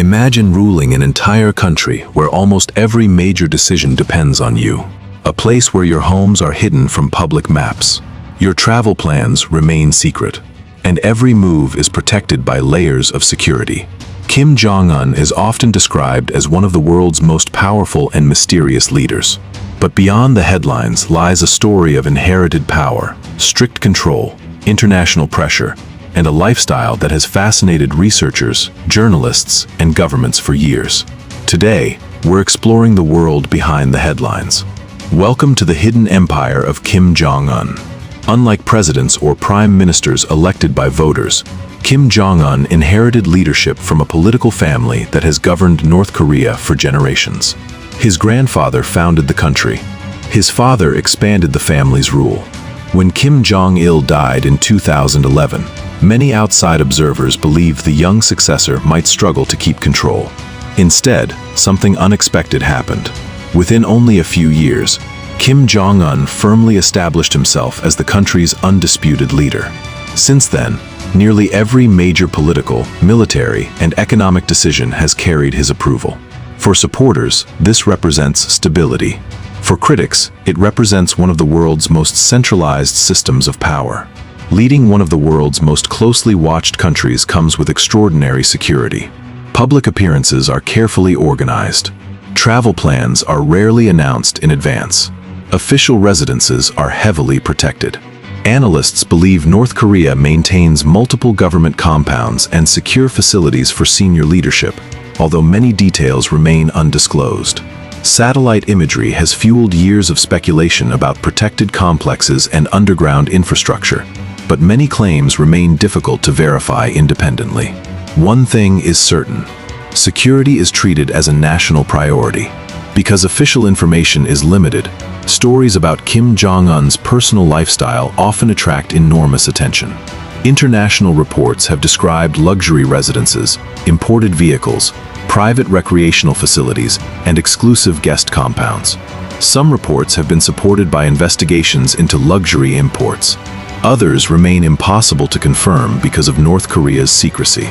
Imagine ruling an entire country where almost every major decision depends on you. A place where your homes are hidden from public maps. Your travel plans remain secret, and every move is protected by layers of security. Kim Jong-un is often described as one of the world's most powerful and mysterious leaders. But beyond the headlines lies a story of inherited power, strict control, international pressure, and a lifestyle that has fascinated researchers, journalists, and governments for years. Today, we're exploring the world behind the headlines. Welcome to the hidden empire of Kim Jong-un. Unlike presidents or prime ministers elected by voters, Kim Jong-un inherited leadership from a political family that has governed North Korea for generations. His grandfather founded the country. His father expanded the family's rule. When Kim Jong-il died in 2011, many outside observers believed the young successor might struggle to keep control. Instead, something unexpected happened. Within only a few years, Kim Jong-un firmly established himself as the country's undisputed leader. Since then, nearly every major political, military, and economic decision has carried his approval. For supporters, this represents stability. For critics, it represents one of the world's most centralized systems of power. Leading one of the world's most closely watched countries comes with extraordinary security. Public appearances are carefully organized. Travel plans are rarely announced in advance. Official residences are heavily protected. Analysts believe North Korea maintains multiple government compounds and secure facilities for senior leadership, although many details remain undisclosed. Satellite imagery has fueled years of speculation about protected complexes and underground infrastructure, but many claims remain difficult to verify independently. One thing is certain: security is treated as a national priority. Because official information is limited, stories about Kim Jong-un's personal lifestyle often attract enormous attention. International reports have described luxury residences, imported vehicles, private recreational facilities, and exclusive guest compounds. Some reports have been supported by investigations into luxury imports. Others remain impossible to confirm because of North Korea's secrecy.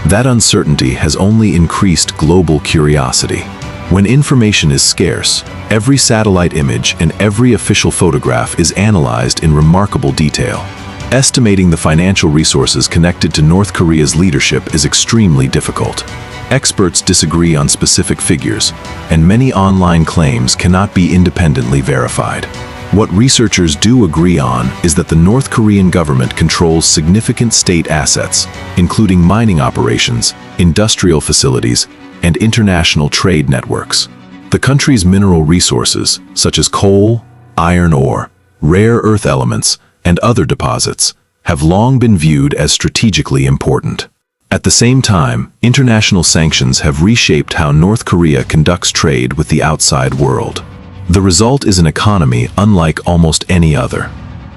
That uncertainty has only increased global curiosity. When information is scarce, every satellite image and every official photograph is analyzed in remarkable detail. Estimating the financial resources connected to North Korea's leadership is extremely difficult. Experts disagree on specific figures, and many online claims cannot be independently verified. What researchers do agree on is that the North Korean government controls significant state assets, including mining operations, industrial facilities, and international trade networks. The country's mineral resources, such as coal, iron ore, rare earth elements, and other deposits, have long been viewed as strategically important. At the same time, international sanctions have reshaped how North Korea conducts trade with the outside world. The result is an economy unlike almost any other.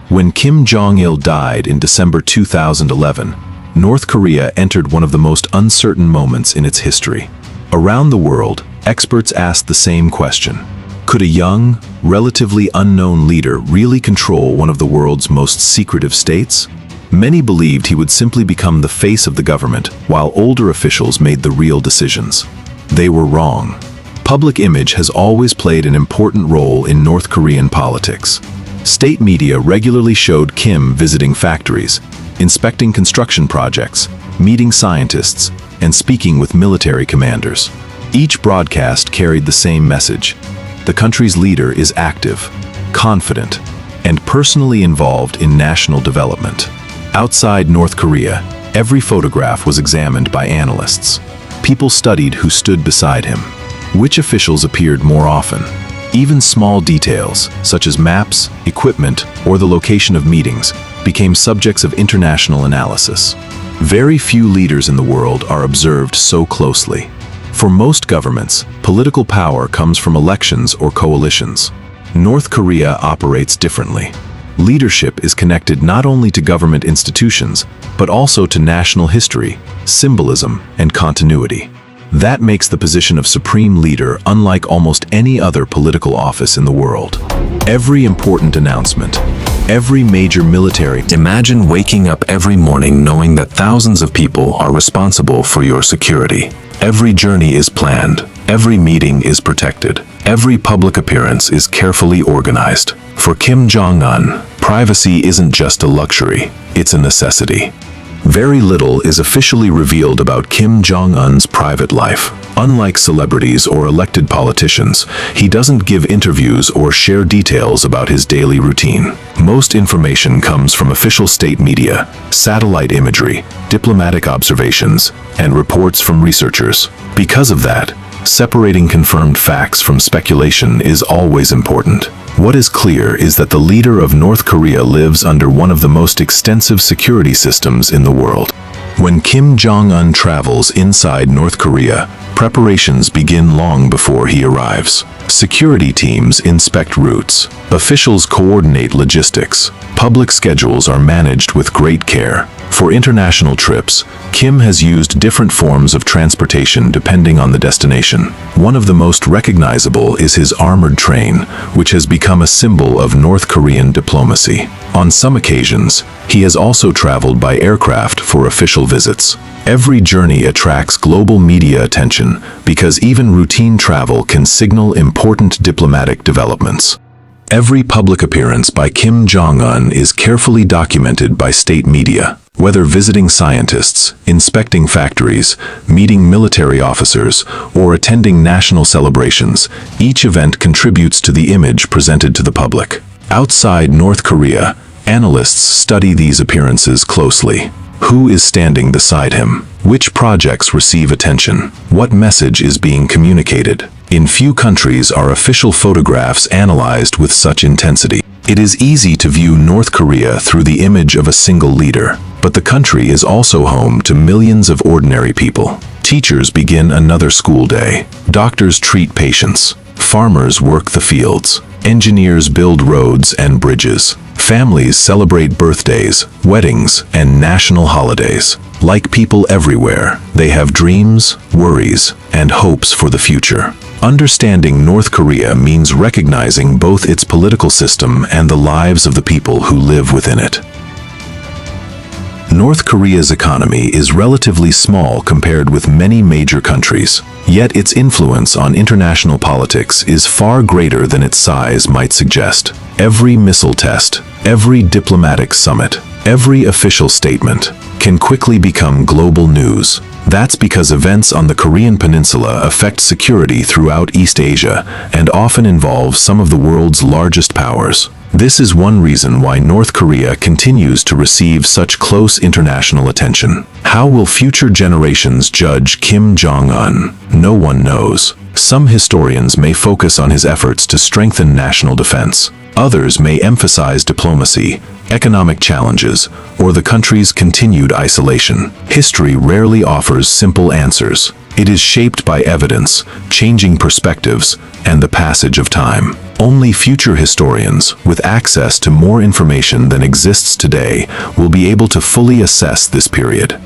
When Kim Jong-il died in December 2011, North Korea entered one of the most uncertain moments in its history. Around the world, experts asked the same question: could a young, relatively unknown leader really control one of the world's most secretive states? Many believed he would simply become the face of the government, while older officials made the real decisions. They were wrong. Public image has always played an important role in North Korean politics. State media regularly showed Kim visiting factories, inspecting construction projects, meeting scientists, and speaking with military commanders. Each broadcast carried the same message: the country's leader is active, confident, and personally involved in national development. Outside North Korea, every photograph was examined by analysts. People studied who stood beside him, which officials appeared more often. Even small details, such as maps, equipment, or the location of meetings, became subjects of international analysis. Very few leaders in the world are observed so closely. For most governments, political power comes from elections or coalitions. North Korea operates differently. Leadership is connected not only to government institutions, but also to national history, symbolism, and continuity. That makes the position of supreme leader unlike almost any other political office in the world. Every important announcement, Every major military. Imagine waking up every morning knowing that thousands of people are responsible for your security. Every journey is planned. Every meeting is protected. Every public appearance is carefully organized. For Kim Jong-un, privacy isn't just a luxury, it's a necessity. Very little is officially revealed about Kim Jong-un's private life. Unlike celebrities or elected politicians, he doesn't give interviews or share details about his daily routine. Most information comes from official state media, satellite imagery, diplomatic observations, and reports from researchers. Because of that, separating confirmed facts from speculation is always important. What is clear is that the leader of North Korea lives under one of the most extensive security systems in the world. When Kim Jong-un travels inside North Korea, preparations begin long before he arrives. Security teams inspect routes. Officials coordinate logistics. Public schedules are managed with great care. For international trips, Kim has used different forms of transportation depending on the destination. One of the most recognizable is his armored train, which has become a symbol of North Korean diplomacy. On some occasions, he has also traveled by aircraft for official visits. Every journey attracts global media attention because even routine travel can signal important diplomatic developments. Every public appearance by Kim Jong-un is carefully documented by state media. Whether visiting scientists, inspecting factories, meeting military officers, or attending national celebrations, each event contributes to the image presented to the public. Outside North Korea, analysts study these appearances closely. Who is standing beside him? Which projects receive attention? What message is being communicated? In few countries are official photographs analyzed with such intensity. It is easy to view North Korea through the image of a single leader, but the country is also home to millions of ordinary people. Teachers begin another school day. Doctors treat patients. Farmers work the fields. Engineers build roads and bridges. Families celebrate birthdays, weddings, and national holidays. Like people everywhere, they have dreams, worries, and hopes for the future. Understanding North Korea means recognizing both its political system and the lives of the people who live within it. North Korea's economy is relatively small compared with many major countries, yet its influence on international politics is far greater than its size might suggest. Every missile test, every diplomatic summit, every official statement can quickly become global news. That's because events on the Korean peninsula affect security throughout East Asia and often involve some of the world's largest powers. This is one reason why North Korea continues to receive such close international attention. How will future generations judge Kim Jong-un? No one knows. Some historians may focus on his efforts to strengthen national defense. Others may emphasize diplomacy, economic challenges, or the country's continued isolation. History rarely offers simple answers. It is shaped by evidence, changing perspectives, and the passage of time. Only future historians, with access to more information than exists today, will be able to fully assess this period.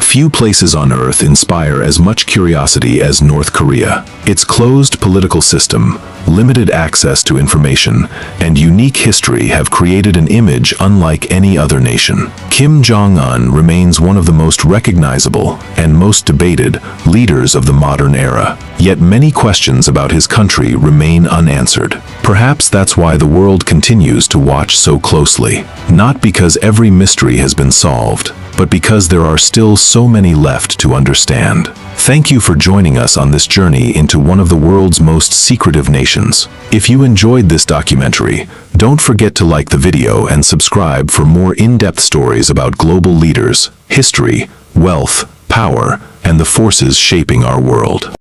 Few places on Earth inspire as much curiosity as North Korea. Its closed political system, limited access to information, and unique history have created an image unlike any other nation. Kim Jong-un remains one of the most recognizable and most debated leaders of the modern era. Yet many questions about his country remain unanswered. Perhaps that's why the world continues to watch so closely. Not because every mystery has been solved, but because there are still so many left to understand. Thank you for joining us on this journey into one of the world's most secretive nations. If you enjoyed this documentary, don't forget to like the video and subscribe for more in-depth stories about global leaders, history, wealth, power, and the forces shaping our world.